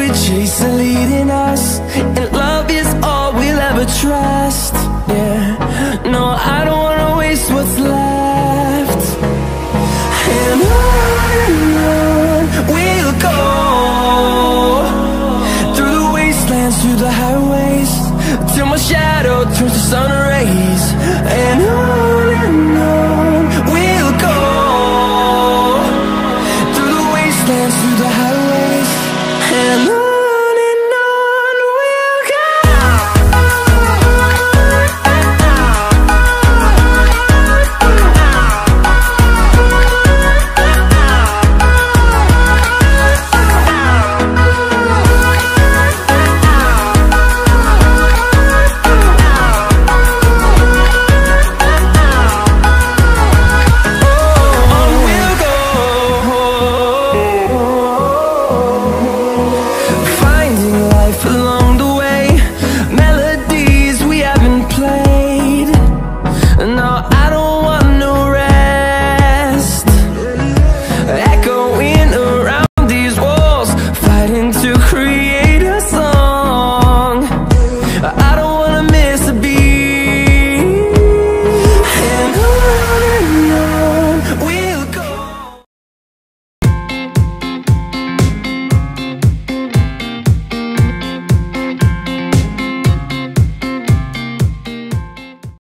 we chase are leading us, and love is all we'll ever trust. Yeah, no, I don't wanna waste what's left. And on we'll go, through the wastelands, through the highways, till my shadow turns to sun